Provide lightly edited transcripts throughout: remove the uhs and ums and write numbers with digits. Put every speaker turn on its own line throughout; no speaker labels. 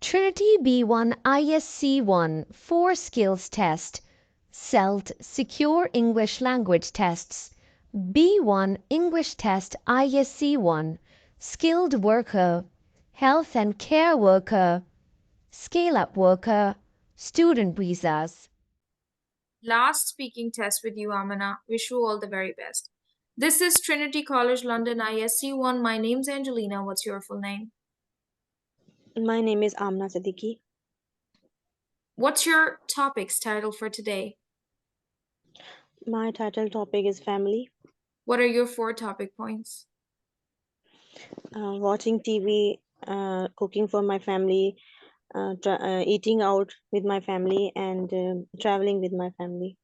Trinity B1 ISE-1 4 Skills Test, SELT Secure English Language Tests, B1 English Test ISE-1 Skilled Worker, Health and Care Worker, Scale-Up Worker, Student Visas.
Last speaking test with you, Amana. Wish you all the very best. This is Trinity College London ISE-1. My name's Angelina. What's your full name?
My name is Amna Siddiqui.
What's your topic's title for today?
My title topic is family.
What are your 4 topic points?
Watching TV, cooking for my family, eating out with my family, and traveling with my family.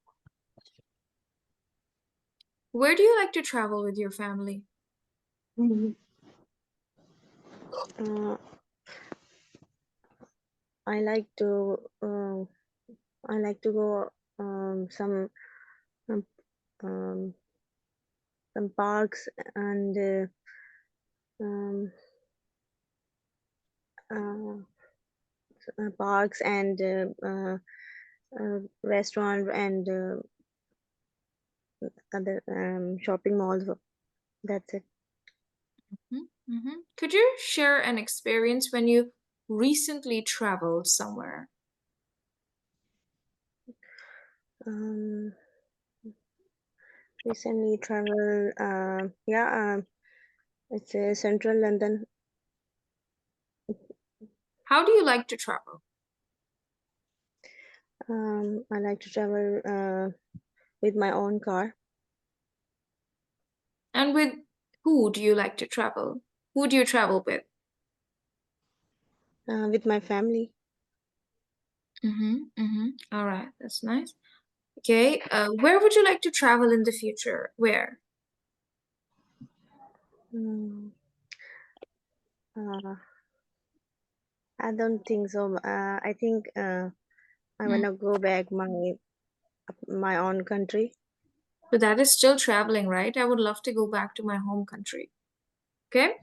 Where do you like to travel with your family?
I like to go um, some parks and restaurant and other shopping malls. That's it.
Could you share an experience when you recently traveled somewhere?
Recently travel, it's central London.
How do you like to travel?
I like to travel with my own car.
And with who do you like to travel? Who do you travel with?
With my family.
All right, that's nice. Okay, where would you like to travel in the future? Where?
I don't think so. I think I wanna go back my own country.
So that is still traveling, right? I would love to go back to my home country. Okay?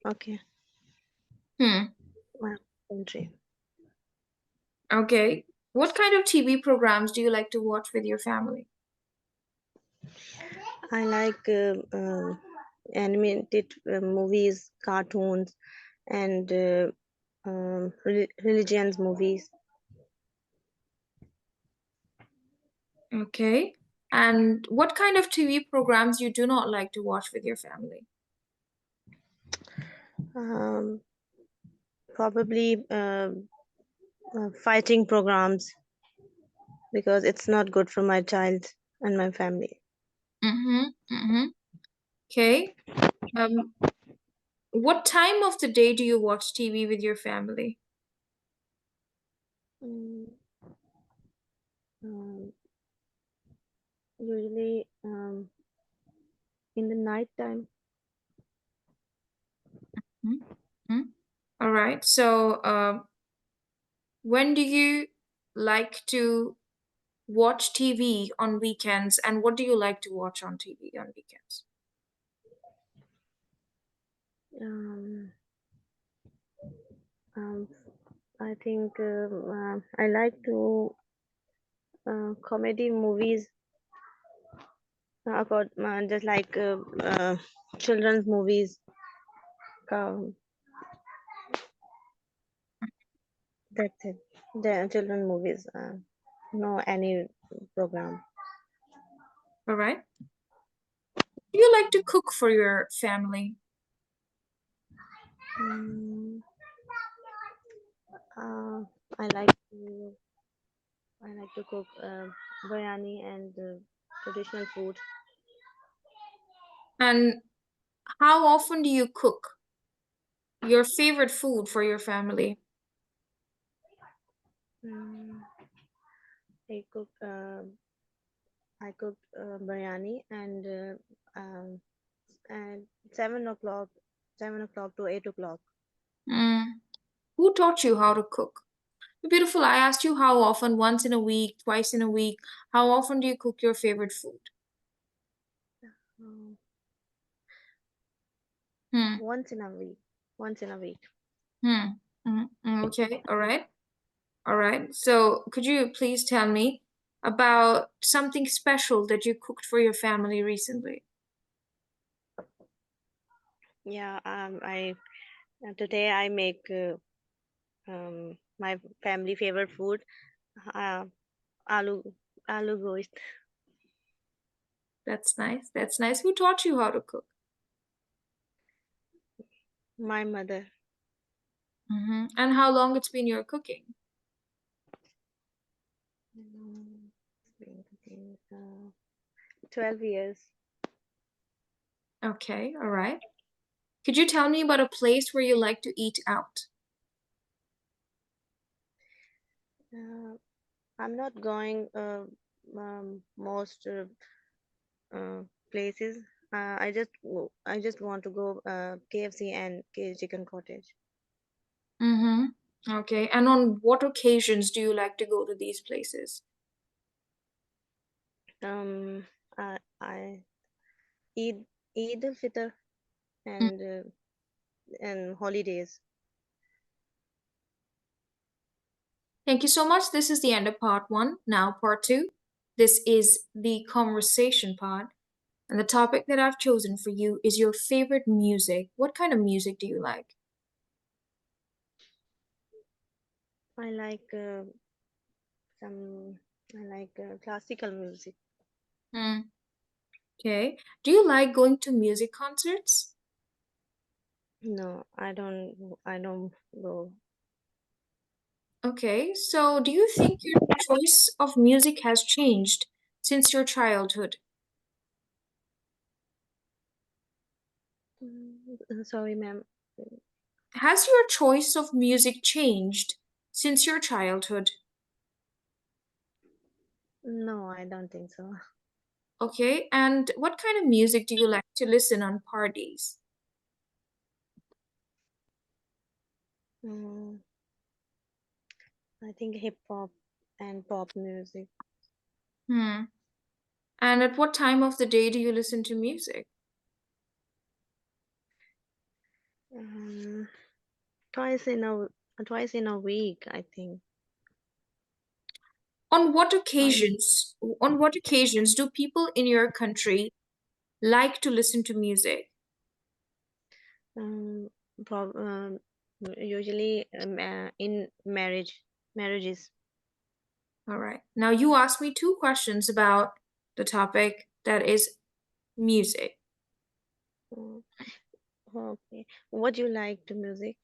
Okay.
Hmm.
My country.
Okay. What kind of TV programs do you like to watch with your family?
I like animated movies, cartoons, and religions movies.
Okay. And what kind of TV programs you do not like to watch with your family?
Probably fighting programs because it's not good for my child and my family.
Okay. What time of the day do you watch TV with your family?
Usually in the night time.
All right. So, when do you like to watch TV on weekends, and what do you like to watch on TV on weekends?
I think I like to comedy movies about just like children's movies. That's it. The children movies. No any program.
All right. Do you like to cook for your family?
Uh, I like to cook biryani and traditional food.
And how often do you cook your favorite food for your family?
I cook biryani and 7 o'clock to 8 o'clock.
Who taught you how to cook? Beautiful. I asked you how often, once in a week, twice in a week. How often do you cook your favorite food?
Once in a week.
Hmm. Okay, all right. All right. So could you please tell me about something special that you cooked for your family recently?
Yeah, I today I make my family favorite food, uh, aloo aloo gosht.
That's nice. That's nice. Who taught you how to cook?
My mother.
And how long it's been your cooking?
Mm, it's been cooking, 12 years.
Okay, all right. Could you tell me about a place where you like to eat out?
Uh, I'm not going most places. I just want to go KFC and chicken cottage.
Mm-hmm. Okay. And on what occasions do you like to go to these places?
I Eid Eid al-Fitr
Mm.
and holidays.
Thank you so much. This is the end of part one. Now, part two. This is the conversation part. And the topic that I've chosen for you is your favorite music. What kind of music do you like?
I like some I like classical music.
Hmm. Okay. Do you like going to music concerts?
No, I don't go.
Okay. So, do you think your choice of music has changed since your childhood?
Sorry, ma'am.
Has your choice of music changed since your childhood?
No, I don't think so.
Okay. And what kind of music do you like to listen on parties?
Mm, I think hip hop and pop music.
Hmm. And at what time of the day do you listen to music?
Um, twice in a twice in a week, I think.
On what
Twice.
occasions, on what occasions do people in your country like to listen to music?
Um, prob- Usually in marriages.
All right. Now you asked me two questions about the topic that is music.
Mm, okay. What do you like the music?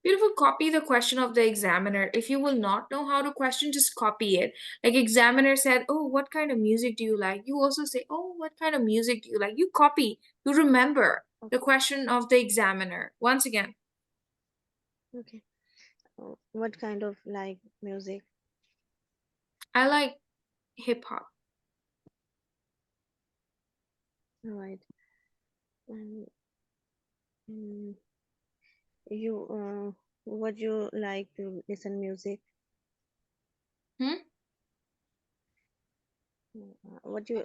Beautiful, copy the question of the examiner. If you will not know how to question, just copy it. Like examiner said, "Oh, what kind of music do you like?" You also say, "Oh, what kind of music do you like?" You copy. You remember the question of the examiner. Once again,
Okay. What kind of like music?
I like hip hop.
All right. And mm, you what you like to listen music?
Hmm?
What you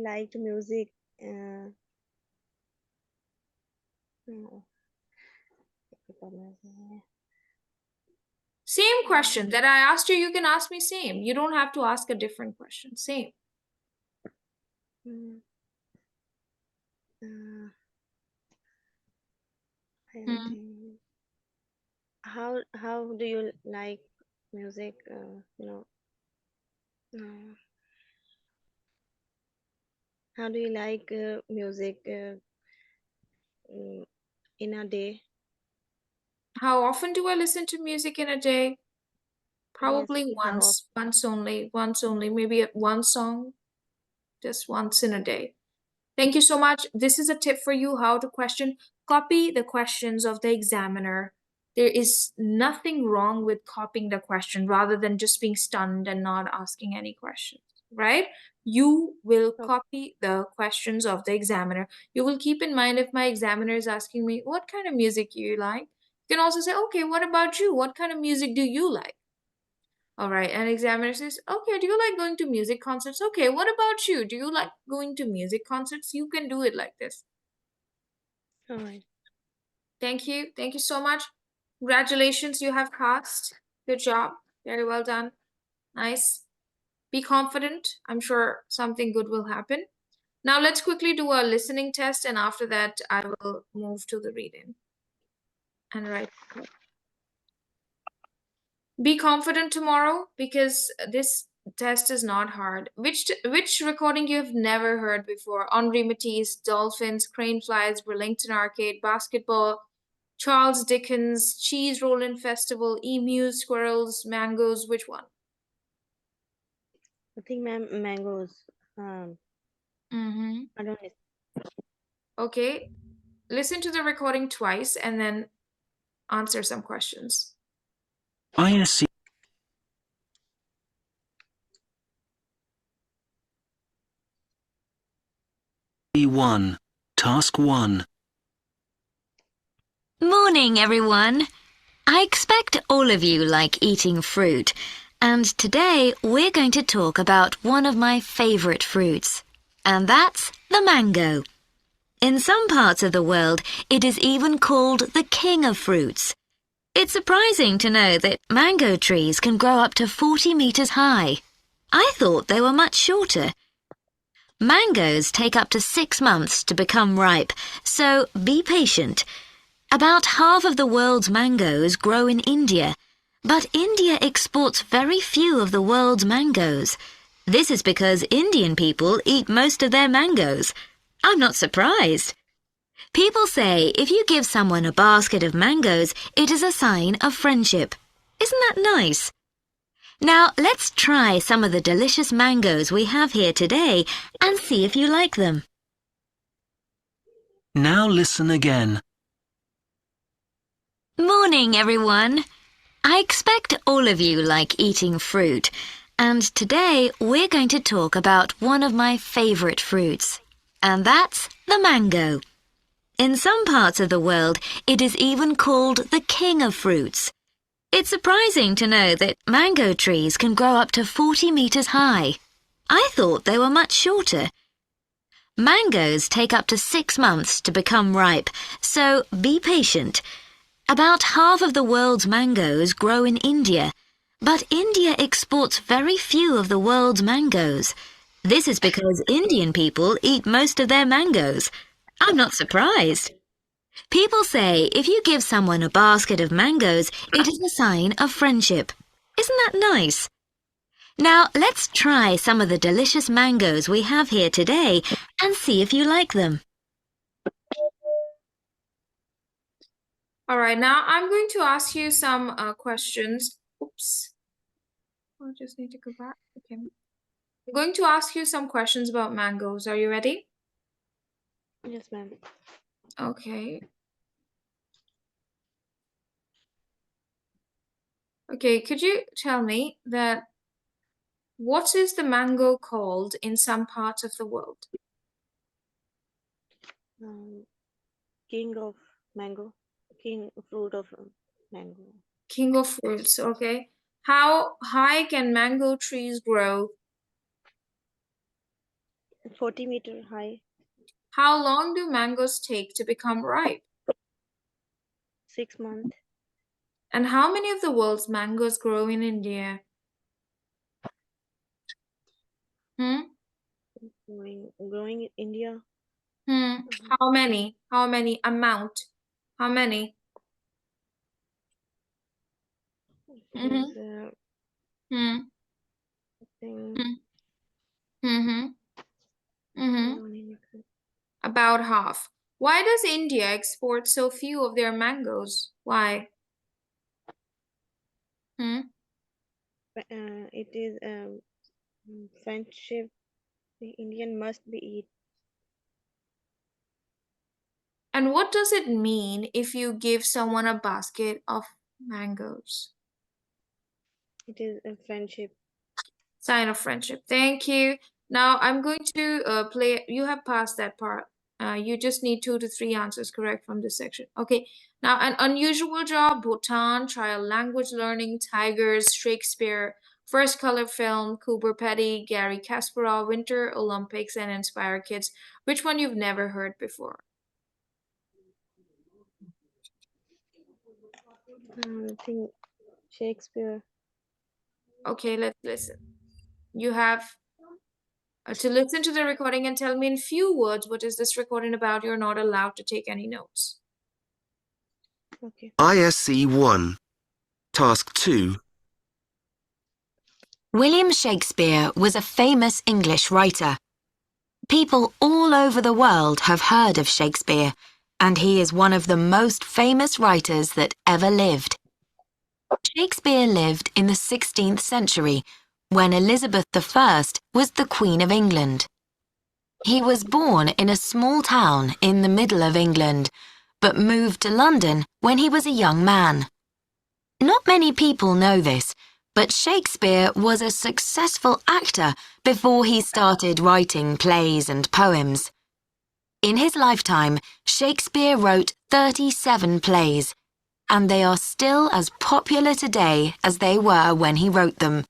like to music? Uh, no,
Same
mm,
question that I asked you, you can ask me same. You don't have to ask a different question. Same.
mm, uh, I don't
Hmm.
think. How do you like music? Uh, how do you like music mm, in a day?
How often do I listen to music in a day?
Yes.
Probably
How
once only, maybe one song, just once in a day. Thank you so much. This is a tip for you how to question. Copy the questions of the examiner. There is nothing wrong with copying the question rather than just being stunned and not asking any questions, right? You will
often?
copy the questions of the examiner. You will keep in mind if my examiner is asking me, what kind of music do you like? You can also say, okay, what about you? What kind of music do you like? All right. And examiner says, okay, do you like going to music concerts? Okay, what about you? Do you like going to music concerts? You can do it like this.
All right.
Thank you. Thank you so much. Congratulations, you have passed. Good job. Very well done. Nice. Be confident. I'm sure something good will happen. Now let's quickly do a listening test, and after that, I will move to the reading and write. Be confident tomorrow because this test is not hard. Which recording you have never heard before? Henri Matisse, Dolphins, Crane Flies, Burlington Arcade, Basketball, Charles Dickens, Cheese Rolling Festival, Emus, Squirrels, Mangoes. Which one?
I think mangoes.
Mm-hmm.
I don't know.
Okay. Listen to the recording twice and then answer some questions.
ISE-1, Task 1.
Morning, everyone. I expect all of you like eating fruit, and today we're going to talk about one of my favourite fruits, and that's the mango. In some parts of the world, it is even called the king of fruits. It's surprising to know that mango trees can grow up to 40 metres high. I thought they were much shorter. Mangoes take up to 6 months to become ripe, so be patient. About half of the world's mangoes grow in India, but India exports very few of the world's mangoes. This is because Indian people eat most of their mangoes. I'm not surprised. People say if you give someone a basket of mangoes, it is a sign of friendship. Isn't that nice? Now, let's try some of the delicious mangoes we have here today and see if you like them.
Now listen again.
Morning, everyone. I expect all of you like eating fruit, and today we're going to talk about one of my favourite fruits, and that's the mango. In some parts of the world, it is even called the king of fruits. It's surprising to know that mango trees can grow up to 40 metres high. I thought they were much shorter. Mangoes take up to 6 months to become ripe, so be patient. About half of the world's mangoes grow in India, but India exports very few of the world's mangoes. This is because Indian people eat most of their mangoes. I'm not surprised. People say if you give someone a basket of mangoes, it is a sign of friendship. Isn't that nice? Now, let's try some of the delicious mangoes we have here today and see if you like them.
All right, now I'm going to ask you some questions. Oops. I just need to go back. Okay. I'm going to ask you some questions about mangoes. Are you ready?
Yes, ma'am.
Okay. Okay, could you tell me that what is the mango called in some parts of the world?
King of mango. King fruit of mango.
King of fruits, okay. How high can mango trees grow?
40-meter high.
How long do mangoes take to become ripe?
6 months.
And how many of the world's mangoes grow in India?
Growing in India.
How many? How many? Amount? How many?
It is,
Hmm.
I think,
About half. Why does India export so few of their mangoes? Why?
it is friendship. The Indian must be eat.
And what does it mean if you give someone a basket of mangoes?
It is a friendship.
Sign of friendship. Thank you. Now I'm going to play. You have passed that part. You just need 2 to 3 answers correct from this section. Okay. Now, an unusual job, Bhutan, trial language learning, tigers, Shakespeare, first color film, Cooper Petty, Gary Kasparov, Winter Olympics, and Inspire Kids. Which one you've never heard before?
I think Shakespeare.
Okay, let's listen. You have to listen to the recording and tell me in few words what is this recording about. You're not allowed to take any notes.
Okay.
ISE-1, Task 2.
William Shakespeare was a famous English writer. People all over the world have heard of Shakespeare, and he is one of the most famous writers that ever lived. Shakespeare lived in the 16th century, when Elizabeth I was the Queen of England. He was born in a small town in the middle of England, but moved to London when he was a young man. Not many people know this, but Shakespeare was a successful actor before he started writing plays and poems. In his lifetime, Shakespeare wrote 37 plays, and they are still as popular today as they were when he wrote them.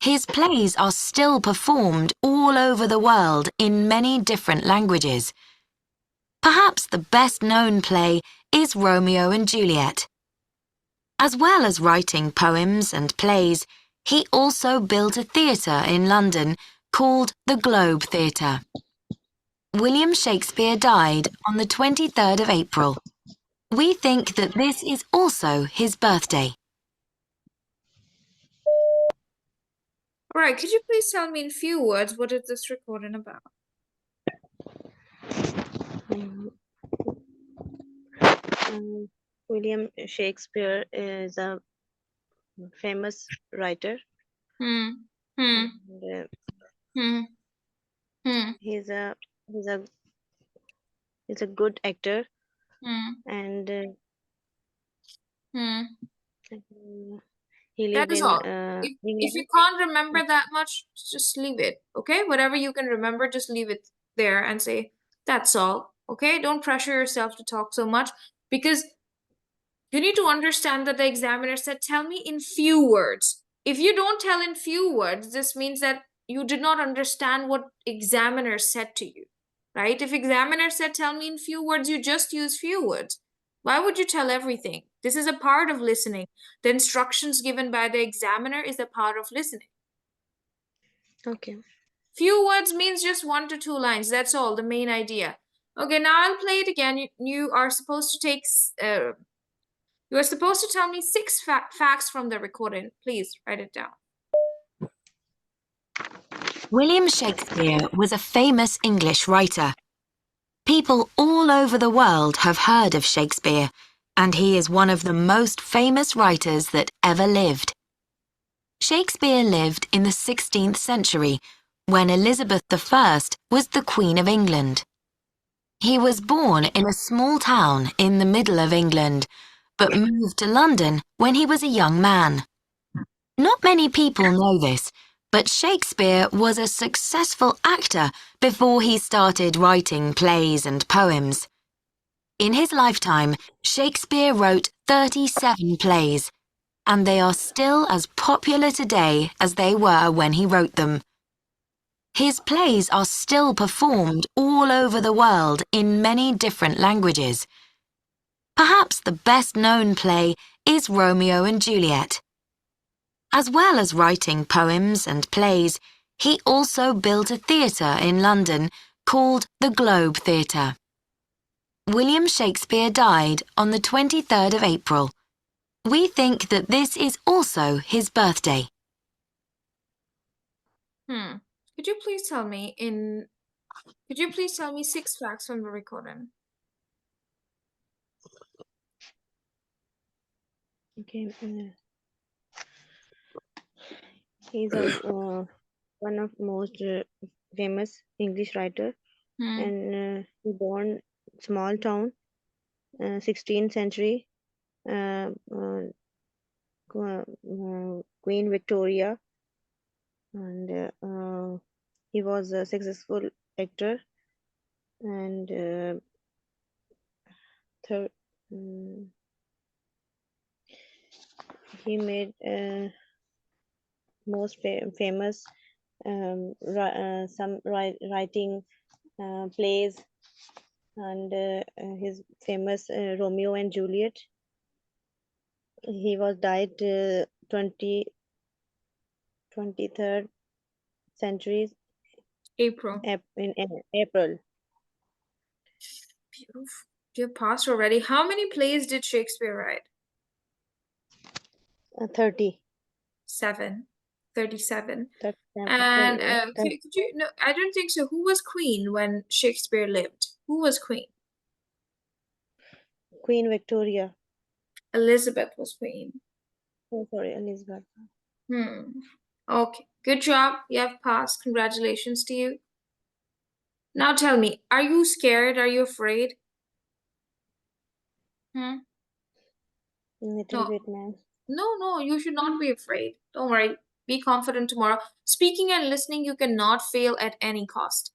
His plays are still performed all over the world in many different languages. Perhaps the best-known play is Romeo and Juliet. As well as writing poems and plays, he also built a theatre in London called the Globe Theatre. William Shakespeare died on the 23rd of April. We think that this is also his birthday.
All right, could you please tell me in few words what is this recording about?
William Shakespeare is a famous writer.
Hmm. Hmm.
And,
Hmm. Hmm.
he's a good actor,
Hmm.
and
Hmm.
he
That
lived
is
in
all. If you
England.
can't remember that much, just leave it. Okay? Whatever you can remember, just leave it there and say, that's all. Okay? Don't pressure yourself to talk so much, because you need to understand that the examiner said, tell me in few words. If you don't tell in few words, this means that you did not understand what examiner said to you, right? If examiner said, tell me in few words, you just use few words. Why would you tell everything? This is a part of listening. The instructions given by the examiner is a part of listening.
Okay.
Few words means just 1 to 2 lines. That's all, the main idea. Okay, now I'll play it again. You are supposed to take you are supposed to tell me 6 facts from the recording. Please write it down.
William Shakespeare was a famous English writer. People all over the world have heard of Shakespeare, and he is one of the most famous writers that ever lived. Shakespeare lived in the 16th century, when Elizabeth I was the Queen of England. He was born in a small town in the middle of England, but moved to London when he was a young man. Not many people know this, but Shakespeare was a successful actor before he started writing plays and poems. In his lifetime, Shakespeare wrote 37 plays, and they are still as popular today as they were when he wrote them. His plays are still performed all over the world in many different languages. Perhaps the best-known play is Romeo and Juliet. As well as writing poems and plays, he also built a theatre in London called the Globe Theatre. William Shakespeare died on the 23rd of April. We think that this is also his birthday.
Could you please tell me 6 facts from the recording?
Okay. He's one of most famous English writer, and he born small town, 16th century, Queen Victoria, and he was a successful actor, and he made most famous some writing plays, and his famous Romeo and Juliet. He was died 23rd century
April.
in April.
Beautiful. You passed already. How many plays did Shakespeare write?
30.
37.
That's
And
that
could you? No, I don't think so. Who was queen when Shakespeare lived? Who was queen?
Queen Victoria.
Elizabeth was queen.
Oh, sorry, Elizabeth.
Okay. Good job. You have passed. Congratulations to you. Now tell me, are you scared? Are you afraid? Hmm?
Little
No.
bit, ma'am.
No, you should not be afraid. Don't worry. Be confident tomorrow. Speaking and listening, you cannot fail at any cost.